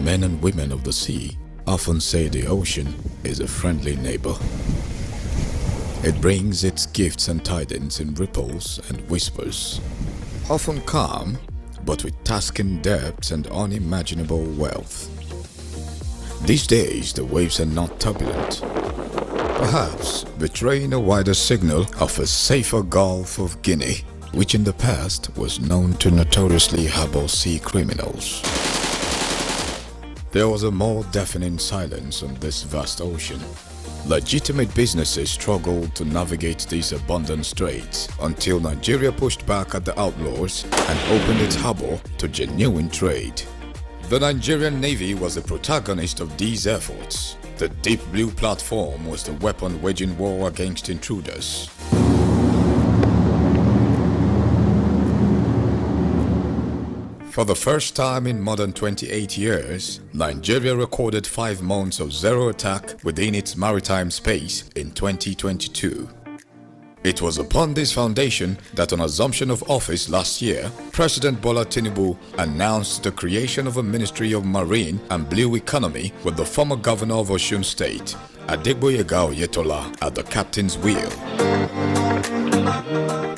men and women of the sea often say the ocean is a friendly neighbor. It brings its gifts and tidings in ripples and whispers, often calm, but with tasking depths and unimaginable wealth. These days, the waves are not turbulent, perhaps betraying a wider signal of a safer Gulf of Guinea, which in the past was known to notoriously harbor sea criminals. There was a more deafening silence on this vast ocean. Legitimate businesses struggled to navigate these abundant straits until Nigeria pushed back at the outlaws and opened its harbor to genuine trade. The Nigerian Navy was the protagonist of these efforts. The deep blue platform was the weapon waging war against intruders. For the first time in more than 28 years, Nigeria recorded 5 months of zero attack within its maritime space in 2022. It was upon this foundation that on assumption of office last year, President Bola Tinubu announced the creation of a Ministry of Marine and Blue Economy with the former governor of Osun State, Adegboyega Oyetola, at the captain's wheel.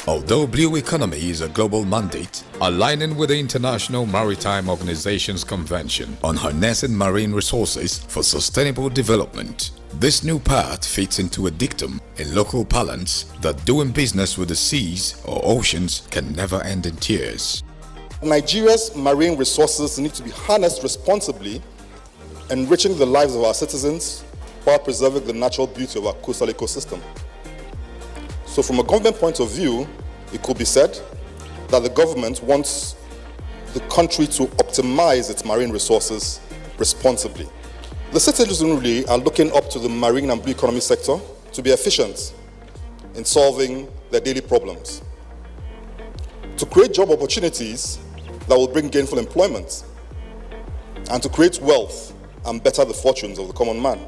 Although Blue Economy is a global mandate, aligning with the International Maritime Organization's Convention on Harnessing Marine Resources for Sustainable Development, this new path fits into a dictum in local parlance that doing business with the seas or oceans can never end in tears. Nigeria's marine resources need to be harnessed responsibly, enriching the lives of our citizens while preserving the natural beauty of our coastal ecosystem. So from a government point of view, it could be said that the government wants the country to optimize its marine resources responsibly. The citizenry are looking up to the marine and blue economy sector to be efficient in solving their daily problems, to create job opportunities that will bring gainful employment, and to create wealth and better the fortunes of the common man.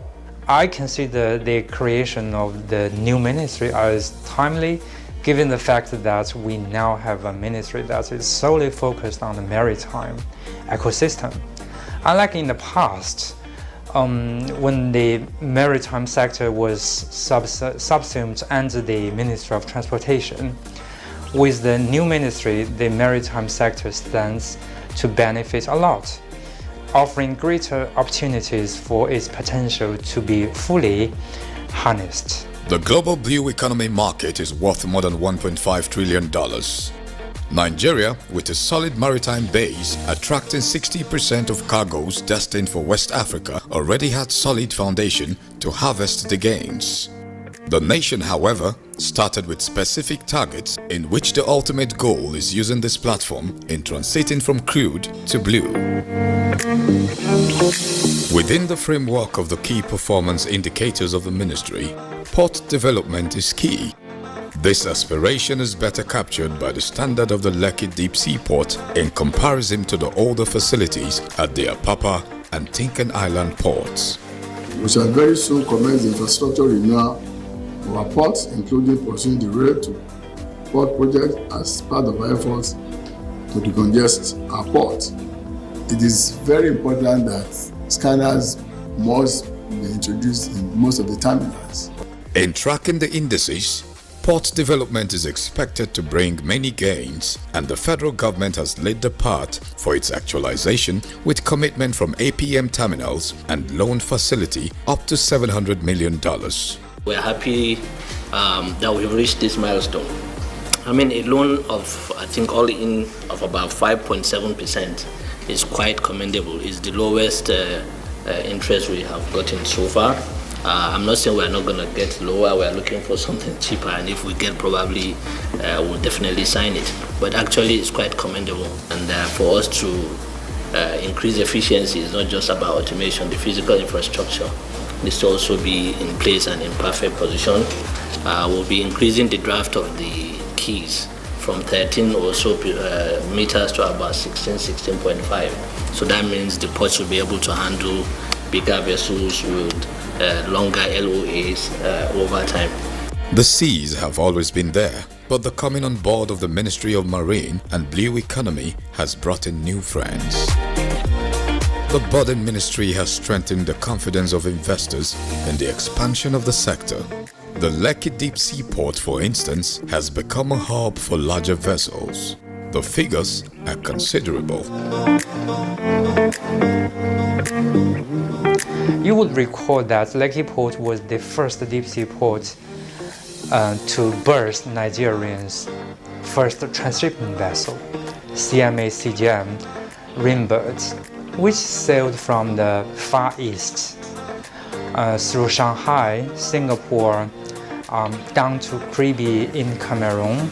I consider the creation of the new ministry as timely, given the fact that we now have a ministry that is solely focused on the maritime ecosystem. Unlike in the past, when the maritime sector was subsumed under the Ministry of Transportation, with the new ministry, the maritime sector stands to benefit a lot, offering greater opportunities for its potential to be fully harnessed. The global blue economy market is worth more than $1.5 trillion. Nigeria, with a solid maritime base attracting 60% of cargoes destined for West Africa, already had solid foundation to harvest the gains. The nation, however, started with specific targets in which the ultimate goal is using this platform in transiting from crude to blue. Within the framework of the key performance indicators of the ministry, port development is key. This aspiration is better captured by the standard of the Lekki Deep Sea Port in comparison to the older facilities at the Apapa and Tinkan Island ports. We shall very soon commence the infrastructure renewal of our ports, including pursuing the rail to port project as part of our efforts to decongest our ports. It is very important that scanners must be introduced in most of the terminals. In tracking the indices, port development is expected to bring many gains, and the federal government has laid the path for its actualization with commitment from APM terminals and loan facility up to $700 million. We're happy that we've reached this milestone. I mean, a loan of, I think, all in of about 5.7% is quite commendable. It's the lowest interest we have gotten so far. I'm not saying we're not going to get lower. We're looking for something cheaper, and if we get, probably we'll definitely sign it. But actually, it's quite commendable. And for us to increase efficiency is not just about automation. The physical infrastructure needs to also be in place and in perfect position. We'll be increasing the draft of the quays from 13 or so meters to about 16.5. So that means the ports will be able to handle bigger vessels with longer LOAs over time. The seas have always been there, but the coming on board of the Ministry of Marine and Blue Economy has brought in new friends. The budding ministry has strengthened the confidence of investors in the expansion of the sector. The Lekki Deep Sea Port, for instance, has become a hub for larger vessels. The figures are considerable. You would recall that Lekki Port was the first deep sea port to berth Nigerian's first transshipment vessel, CMA-CGM Rainbird, which sailed from the Far East through Shanghai, Singapore, down to Kribi in Cameroon,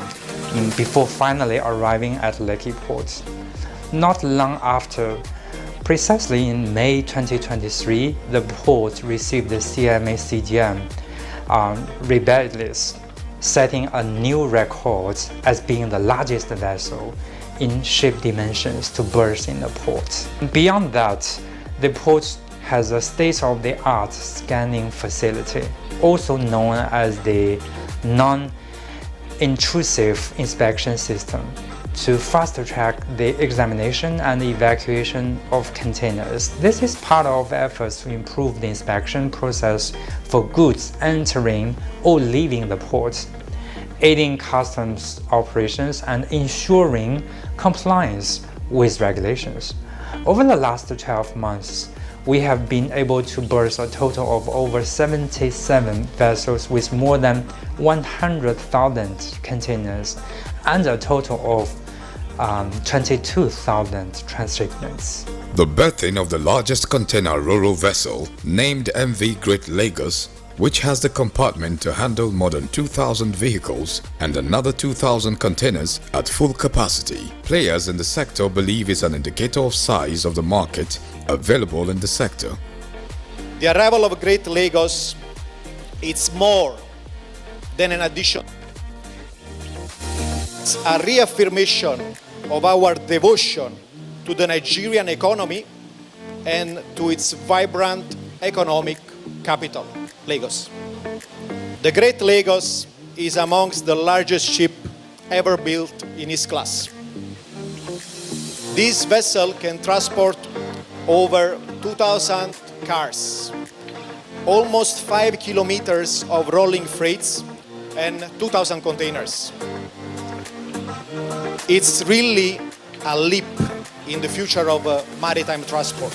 before finally arriving at Lekki Port. Not long after, precisely in May 2023, the port received the CMA-CGM rebate list, setting a new record as being the largest vessel in ship dimensions to berth in the port. Beyond that, the port has a state-of-the-art scanning facility, also known as the non-intrusive inspection system, to fast-track the examination and evacuation of containers. This is part of efforts to improve the inspection process for goods entering or leaving the port, aiding customs operations and ensuring compliance with regulations. Over the last 12 months, we have been able to berth a total of over 77 vessels with more than 100,000 containers and a total of 22,000 transshipments. The berthing of the largest container ro-ro vessel, named MV Great Lagos, which has the compartment to handle more than 2,000 vehicles and another 2,000 containers at full capacity. Players in the sector believe is an indicator of size of the market available in the sector. The arrival of Great Lagos, it's more than an addition. It's a reaffirmation of our devotion to the Nigerian economy and to its vibrant economic capital, Lagos. The Great Lagos is amongst the largest ship ever built in its class. This vessel can transport over 2,000 cars, almost 5 kilometers of rolling freights, and 2,000 containers. It's really a leap in the future of maritime transport.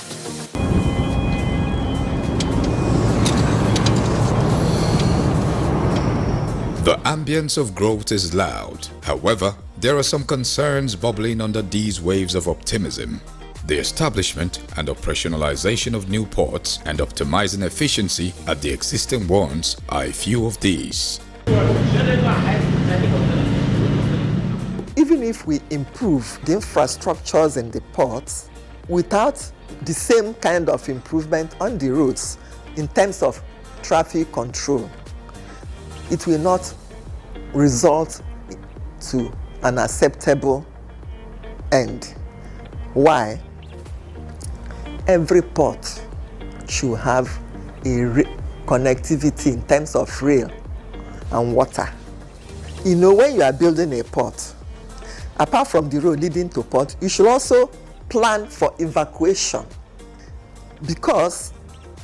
The ambience of growth is loud. However, there are some concerns bubbling under these waves of optimism. The establishment and operationalization of new ports and optimizing efficiency at the existing ones are a few of these. Even if we improve the infrastructures in the ports, without the same kind of improvement on the roads in terms of traffic control, it will not result to an acceptable end. Why? Every port should have a connectivity in terms of rail and water. You know, when you are building a port, apart from the road leading to port, you should also plan for evacuation, because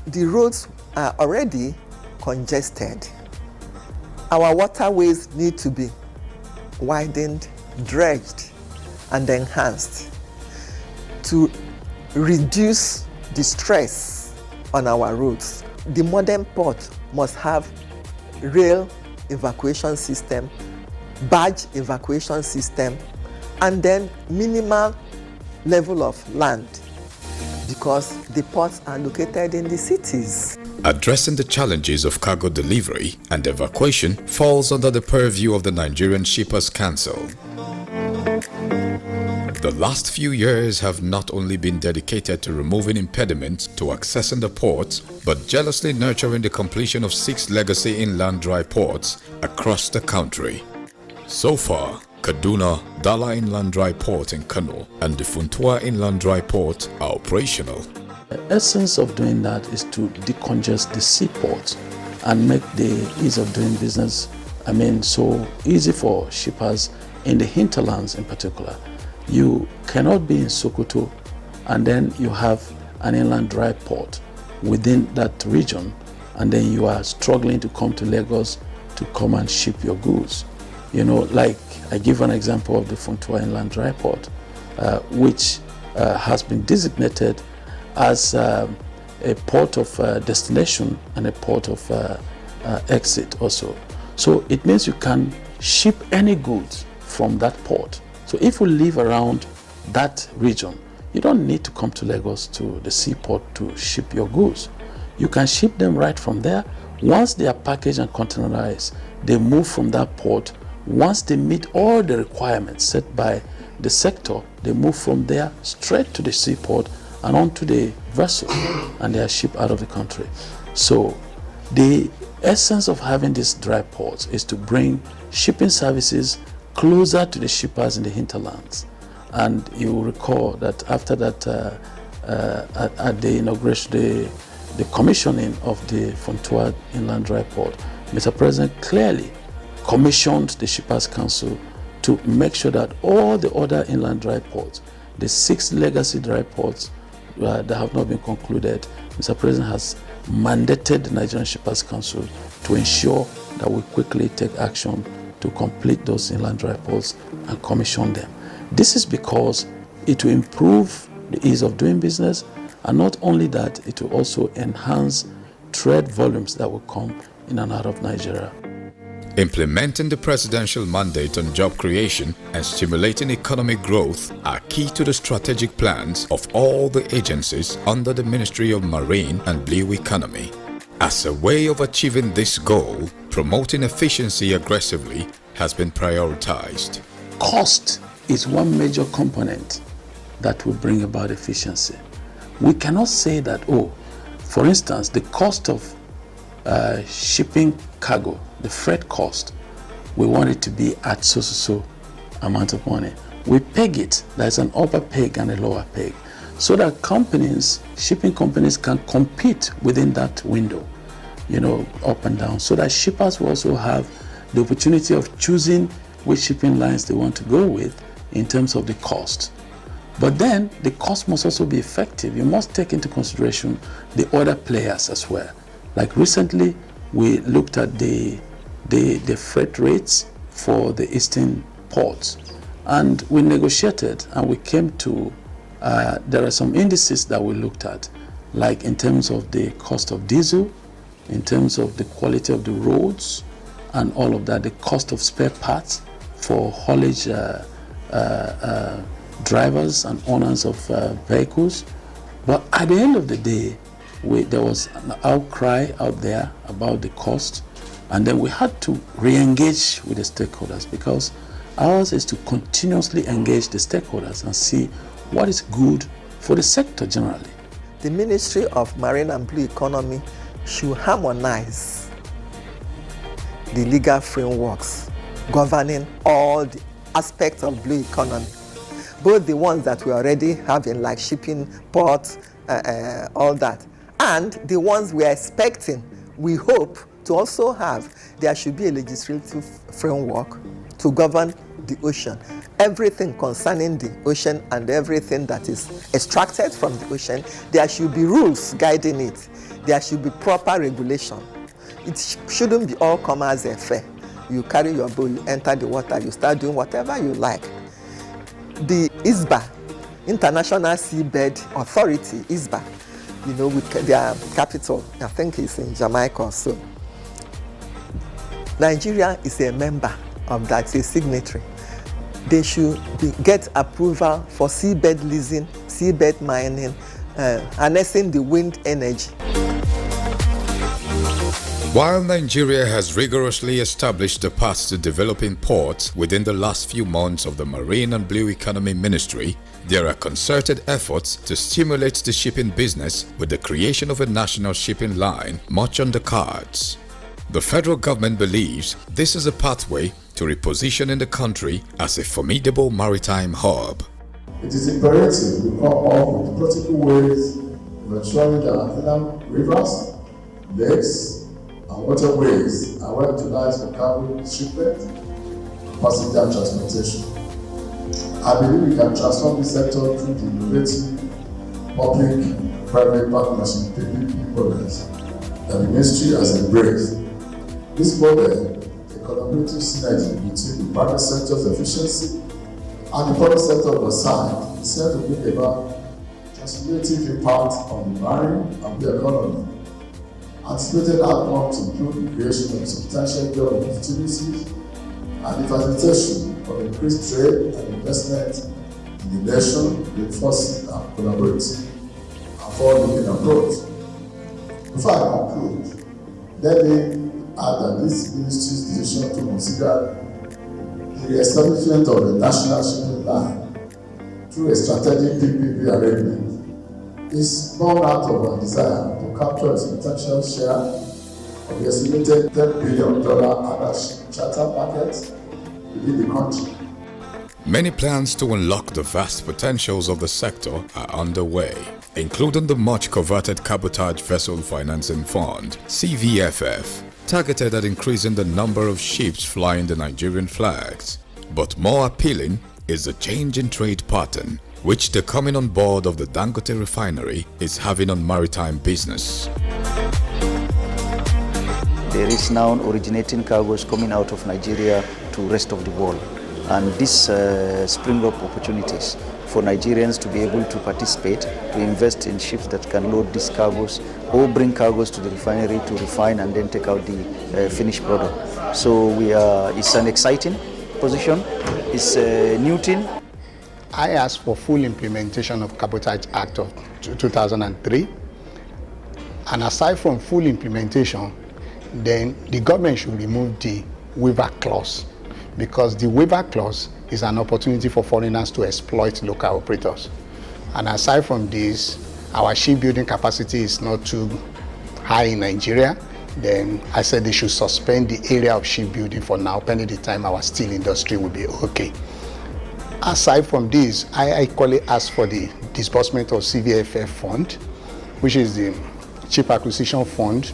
the roads are already congested. Our waterways need to be widened, dredged, and enhanced to reduce the stress on our roads. The modern port must have rail evacuation system, barge evacuation system, and then minimal level of land, because the ports are located in the cities. Addressing the challenges of cargo delivery and evacuation falls under the purview of the Nigerian Shippers Council. The last few years have not only been dedicated to removing impediments to accessing the ports, but jealously nurturing the completion of 6 legacy inland dry ports across the country. So far, Kaduna Dala Inland Dry Port in Kano and the Funtua Inland Dry Port are operational. The essence of doing that is to decongest the seaport and make the ease of doing business, so easy for shippers in the hinterlands in particular. You cannot be in Sokoto and then you have an inland dry port within that region, and then you are struggling to come to Lagos to come and ship your goods. You know, like I give an example of the Funtua Inland Dry Port, which has been designated as a port of destination and a port of exit also. So it means you can ship any goods from that port. So if you live around that region, you don't need to come to Lagos to the seaport to ship your goods. You can ship them right from there. Once they are packaged and containerized, they move from that port. Once they meet all the requirements set by the sector, they move from there straight to the seaport and onto the vessel, and they are shipped out of the country. So the essence of having these dry ports is to bring shipping services closer to the shippers in the hinterlands. And you will recall that after that, at the inauguration, the commissioning of the Funtua Inland Dry Port, Mr. President clearly commissioned the Shippers Council to make sure that all the other inland dry ports, the 6 legacy dry ports that have not been concluded, Mr. President has mandated the Nigerian Shippers Council to ensure that we quickly take action to complete those inland dry ports and commission them. This is because it will improve the ease of doing business, and not only that, it will also enhance trade volumes that will come in and out of Nigeria. Implementing the presidential mandate on job creation and stimulating economic growth are key to the strategic plans of all the agencies under the Ministry of Marine and Blue Economy. As a way of achieving this goal, promoting efficiency aggressively has been prioritized. Cost is one major component that will bring about efficiency. We cannot say that, for instance, the cost of shipping cargo, the freight cost, we want it to be at so amount of money. We peg it, there's an upper peg and a lower peg, so that companies, shipping companies, can compete within that window, up and down, so that shippers will also have the opportunity of choosing which shipping lines they want to go with in terms of the cost. But then the cost must also be effective. You must take into consideration the other players as well. Like recently, we looked at the freight rates for the eastern ports, and we negotiated, and we came to, there are some indices that we looked at, like in terms of the cost of diesel, in terms of the quality of the roads, and all of that, the cost of spare parts for haulage drivers and owners of vehicles. But at the end of the day, there was an outcry out there about the cost, and then we had to re-engage with the stakeholders, because ours is to continuously engage the stakeholders and see what is good for the sector generally. The Ministry of Marine and Blue Economy should harmonize the legal frameworks governing all the aspects of blue economy, both the ones that we already have in, like shipping, ports, all that, and the ones we are expecting, we hope to also have. There should be a legislative framework to govern the ocean. Everything concerning the ocean and everything that is extracted from the ocean, there should be rules guiding it. There should be proper regulation. It shouldn't be all commerce affair. You carry your boat, you enter the water, you start doing whatever you like. The ISBA, International Seabed Authority, ISBA, with their capital, I think it's in Jamaica or so. Nigeria is a member of that, a signatory. They should get approval for seabed leasing, seabed mining, harnessing the wind energy. While Nigeria has rigorously established the path to developing ports within the last few months of the Marine and Blue Economy Ministry, there are concerted efforts to stimulate the shipping business with the creation of a national shipping line much on the cards. The federal government believes this is a pathway to repositioning the country as a formidable maritime hub. It is imperative we come up with practical ways of ensuring that our inland rivers, lakes, and waterways are well utilized for cargo shipment and passenger transportation. I believe we can transform this sector through the innovative public public-private partnership PPP models that the ministry has embraced. This model, a collaborative synergy between the private sector's efficiency and the public sector oversight, is set to bring about transformative impact on the marine and the economy. Anticipated outcomes include the creation of substantial job opportunities and the facilitation of increased trade and investment in the nation, reinforcing our collaborative and forward-looking approach. Before I conclude, let me add that this ministry's decision to consider the re-establishment of the national shipping line through a strategic PPP arrangement is born out of our desire to capture a substantial share of the estimated $10 billion annual charter market within the country. Many plans to unlock the vast potentials of the sector are underway, including the much coveted Cabotage Vessel Financing Fund, CVFF, targeted at increasing the number of ships flying the Nigerian flags. But more appealing is the change in trade pattern which the coming on board of the Dangote refinery is having on maritime business. There is now originating cargoes coming out of Nigeria to the rest of the world, and this spring up opportunities for Nigerians to be able to participate, to invest in ships that can load these cargoes or bring cargoes to the refinery to refine and then take out the finished product. So it's an exciting position, it's a new thing. I asked for full implementation of Cabotage Act of 2003, and aside from full implementation, then the government should remove the waiver clause, because the waiver clause is an opportunity for foreigners to exploit local operators. And aside from this, our shipbuilding capacity is not too high in Nigeria. Then I said they should suspend the area of shipbuilding for now, pending the time our steel industry will be okay. Aside from this, I equally asked for the disbursement of CVFF fund, which is the Ship Acquisition Fund.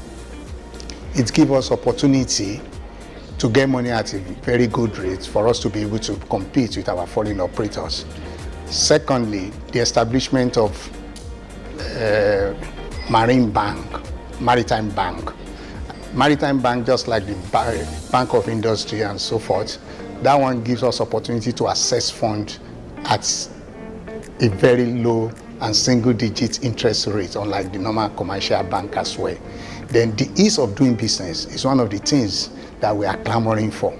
It gives us opportunity to get money at a very good rate for us to be able to compete with our foreign operators. Secondly, the establishment of Maritime Bank. Maritime Bank, just like the Bank of Industry and so forth, that one gives us opportunity to access funds at a very low and single-digit interest rate, unlike the normal commercial bank as well. Then the ease of doing business is one of the things that we are clamoring for.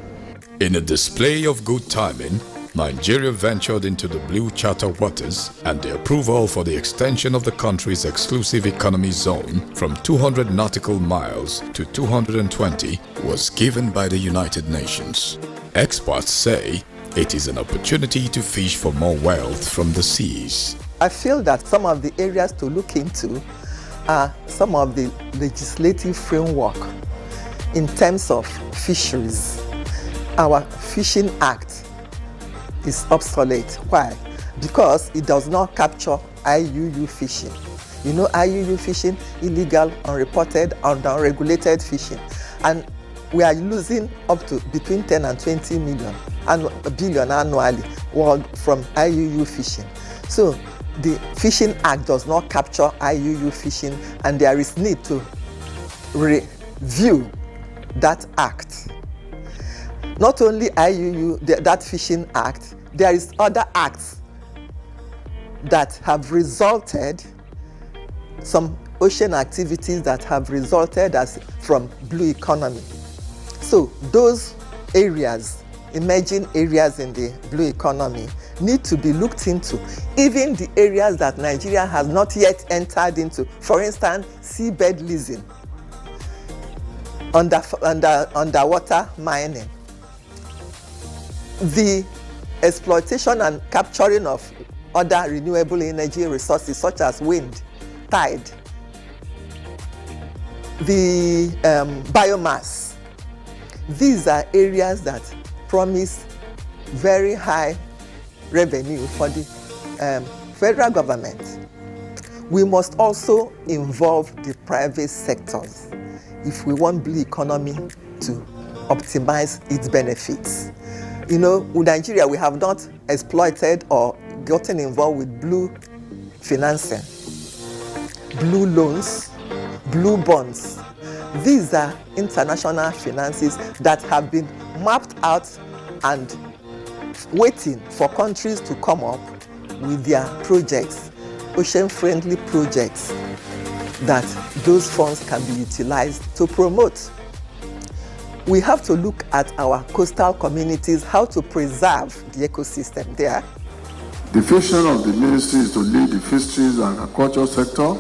In a display of good timing, Nigeria ventured into the blue charter waters, and the approval for the extension of the country's exclusive economy zone from 200 nautical miles to 220 was given by the United Nations. Experts say it is an opportunity to fish for more wealth from the seas. I feel that some of the areas to look into are some of the legislative framework in terms of fisheries. Our Fishing Act is obsolete. Why? Because it does not capture IUU fishing. You know, IUU fishing, illegal, unreported, and unregulated fishing. And we are losing up to between 10 and 20 billion annually from IUU fishing. So the Fishing Act does not capture IUU fishing, and there is need to review that act. Not only IUU, that Fishing Act, there is other acts that have resulted, some ocean activities that have resulted from blue economy. So those areas, emerging areas in the blue economy, need to be looked into. Even the areas that Nigeria has not yet entered into, for instance, seabed leasing, underwater mining, the exploitation and capturing of other renewable energy resources such as wind, tide, the biomass. These are areas that promise very high revenue for the federal government. We must also involve the private sectors if we want blue economy to optimize its benefits. You know, in Nigeria, we have not exploited or gotten involved with blue financing. blue loans, blue bonds. These are international finances that have been mapped out and waiting for countries to come up with their projects, ocean-friendly projects, that those funds can be utilized to promote. We have to look at our coastal communities, how to preserve the ecosystem there. The vision of the ministry is to lead the fisheries and agriculture sector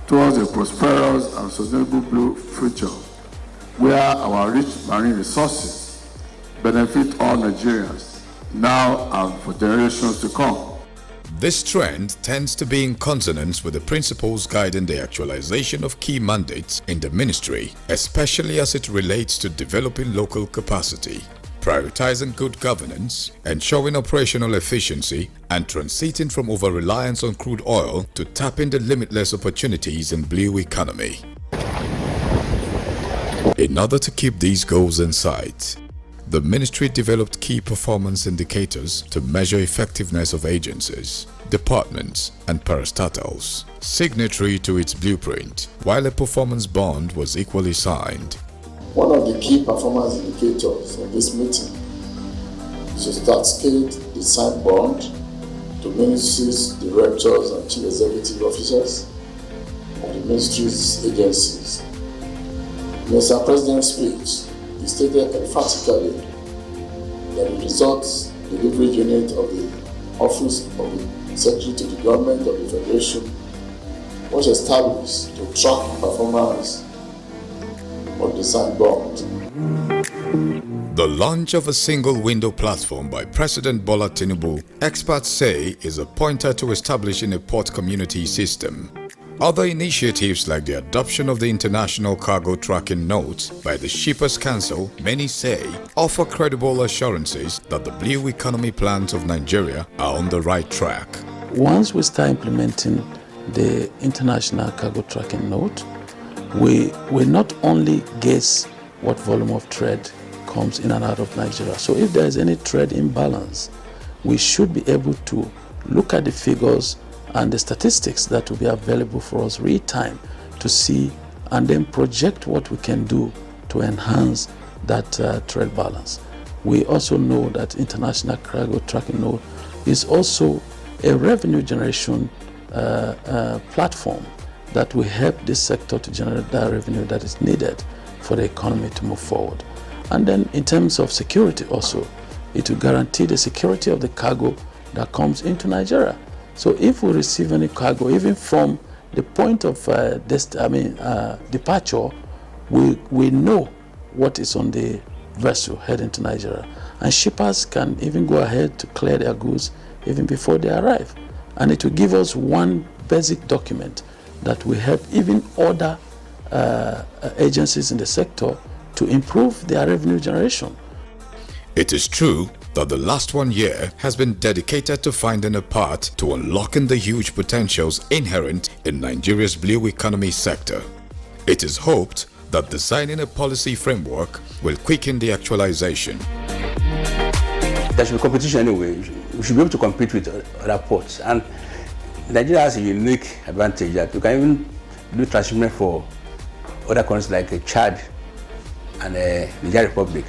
towards a prosperous and sustainable blue future, where our rich marine resources benefit all Nigerians now and for generations to come. This trend tends to be in consonance with the principles guiding the actualization of key mandates in the ministry, especially as it relates to developing local capacity, prioritizing good governance, ensuring operational efficiency, and transiting from over-reliance on crude oil to tapping the limitless opportunities in blue economy. In order to keep these goals in sight, the ministry developed key performance indicators to measure effectiveness of agencies, departments, and parastatals, signatory to its blueprint, while a performance bond was equally signed. One of the key performance indicators of this meeting is to cascade the signed bond to ministries, directors, and chief executive officers of the ministry's agencies. In Mr. President's speech, he stated emphatically that the results delivery unit of the Office of the Secretary to the Government of the Federation was established to track performance of the signed bond. The launch of a single window platform by President Bola Tinubu, experts say, is a pointer to establishing a port community system. Other initiatives like the adoption of the International Cargo Tracking Notes by the Shippers Council, many say, offer credible assurances that the blue economy plans of Nigeria are on the right track. Once we start implementing the International Cargo Tracking Note, we will not only guess what volume of trade comes in and out of Nigeria. So if there is any trade imbalance, we should be able to look at the figures and the statistics that will be available for us real time to see and then project what we can do to enhance that trade balance. We also know that International Cargo Tracking Note is also a revenue generation platform that will help this sector to generate that revenue that is needed for the economy to move forward. And then in terms of security also, it will guarantee the security of the cargo that comes into Nigeria. So if we receive any cargo, even from the point of departure, we know what is on the vessel heading to Nigeria. And shippers can even go ahead to clear their goods even before they arrive. And it will give us one basic document that will help even other agencies in the sector to improve their revenue generation. It is true that the last 1 year has been dedicated to finding a path to unlocking the huge potentials inherent in Nigeria's blue economy sector. It is hoped that designing a policy framework will quicken the actualization. There should be competition anyway. We should be able to compete with other ports. And Nigeria has a unique advantage that we can even do transshipment for other countries like Chad and the Nigeria Republic.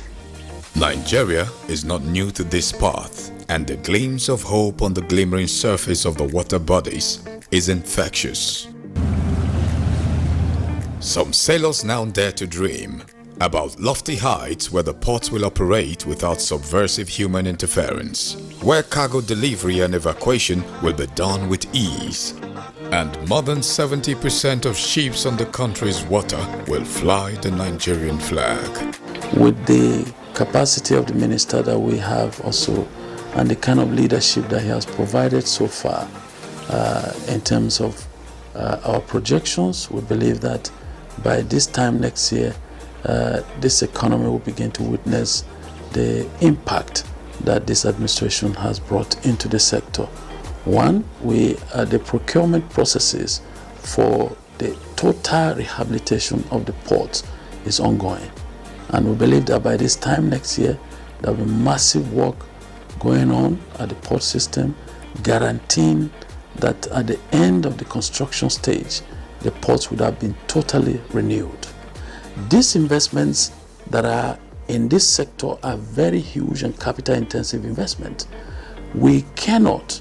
Nigeria is not new to this path, and the glimpse of hope on the glimmering surface of the water bodies is infectious. Some sailors now dare to dream about lofty heights where the ports will operate without subversive human interference, where cargo delivery and evacuation will be done with ease, and more than 70% of ships on the country's water will fly the Nigerian flag. With the capacity of the minister that we have also, and the kind of leadership that he has provided so far, in terms of our projections, we believe that by this time next year, this economy will begin to witness the impact that this administration has brought into the sector. One, the procurement processes for the total rehabilitation of the ports is ongoing. And we believe that by this time next year, there will be massive work going on at the port system, guaranteeing that at the end of the construction stage, the ports would have been totally renewed. These investments that are in this sector are very huge and capital intensive investments. We cannot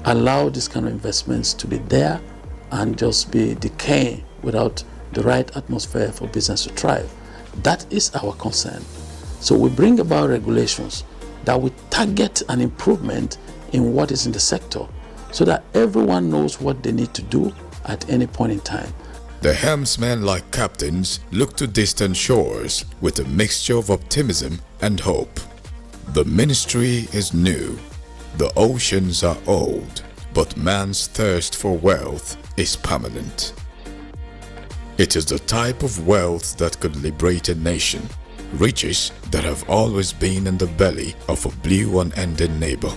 allow this kind of investments to be there and just be decaying without the right atmosphere for business to thrive. That is our concern. So we bring about regulations that will target an improvement in what is in the sector so that everyone knows what they need to do at any point in time. The helmsmen, like captains, look to distant shores with a mixture of optimism and hope. The ministry is new, the oceans are old, but man's thirst for wealth is permanent. It is the type of wealth that could liberate a nation, riches that have always been in the belly of a blue unending neighbor.